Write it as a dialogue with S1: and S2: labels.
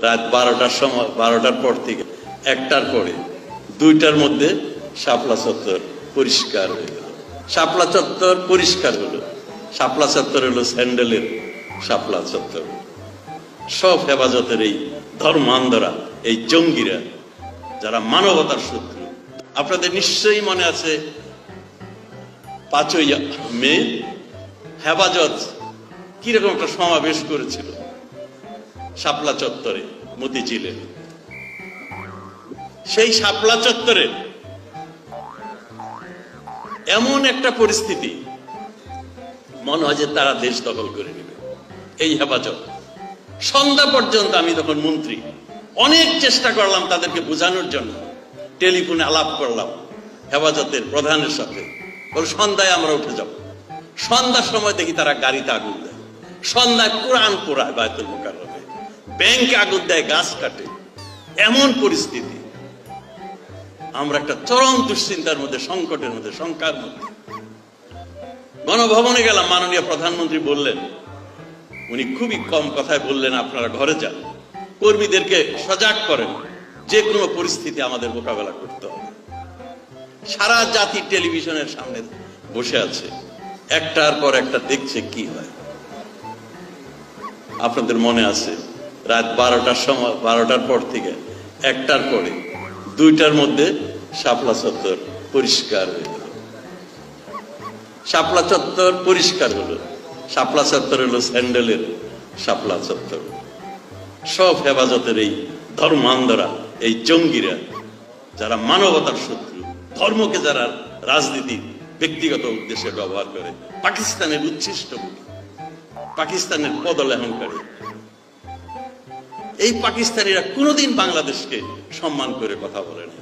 S1: রাত 12টার সময়, 12টার পর থেকে 1টার পরে 2টার মধ্যে শাপলা চত্বর পরিষ্কার হয়ে গেল। শাপলা চত্বর পরিষ্কার হলো। শাপলা চত্বর হলো স্যান্ডেলের শাপলা চত্বর। সব হেফাজতের এই ধর্মান্ধরা, এই জঙ্গিরা, যারা মানবতার শত্রু। আপনাদের নিশ্চয়ই মনে আছে 5ই মে হেফাজত কিরকম একটা সমাবেশ করেছিল শাপলা চত্বরে, মতিঝিলে। সেই শাপলা চত্বরে এমন একটা পরিস্থিতি, মনে হয় যে তারা দেশ দখল করে নেবে। এই হেফাজত সন্ধ্যা পর্যন্ত, আমি তখন মন্ত্রী, অনেক চেষ্টা করলাম তাদেরকে বোঝানোর জন্য, টেলিফোনে আলাপ করলাম হেফাজতের প্রধানের সাথে, বল সন্ধ্যায় আমরা উঠে যাব। সন্ধ্যার সময় দেখি তারা গাড়িতে আগুন দেয়, সন্ধ্যায় কোরআন পোড়ায় বায়তুল মুকাররমে, ব্যাংকে আগুন দেয়, গাছ কাটে। এমন পরিস্থিতি, আমরা একটা চরম দুশ্চিন্তার মধ্যে, সংকটের মধ্যে, শঙ্কার মধ্যে। গণভবনে গেলাম, মাননীয় প্রধানমন্ত্রী বললেন, উনি খুবই কম কথায় বললেন, আপনারা ঘরে যান, কর্মীদেরকে সজাগ করেন, যে কোনো পরিস্থিতি আমাদের মোকাবেলা করতে হবে। সারা জাতি টেলিভিশনের সামনে বসে আছে, একটার পর একটা দেখছে কি হয়। আপনাদের মনে আছে রাত 12টার সময়, 12টার পর থেকে 1টার পরে 2টার মধ্যে শাপলা চত্বর পরিষ্কার হয়ে গেল। শাপলা চত্বর পরিষ্কার হলো। শাপলা চত্বর হলো স্যান্ডেলের শাপলা চত্বর। সব হেফাজতের এই ধর্মান্ধরা, এই জঙ্গিরা, যারা মানবতার শত্রু, ধর্মকে যারা রাজনীতির ব্যক্তিগত উদ্দেশ্যে ব্যবহার করে, পাকিস্তানের উচ্ছিষ্ট, পাকিস্তানের পদলেহনকারী, এই পাকিস্তানিরা কোনোদিন বাংলাদেশকে সম্মান করে কথা বলে না।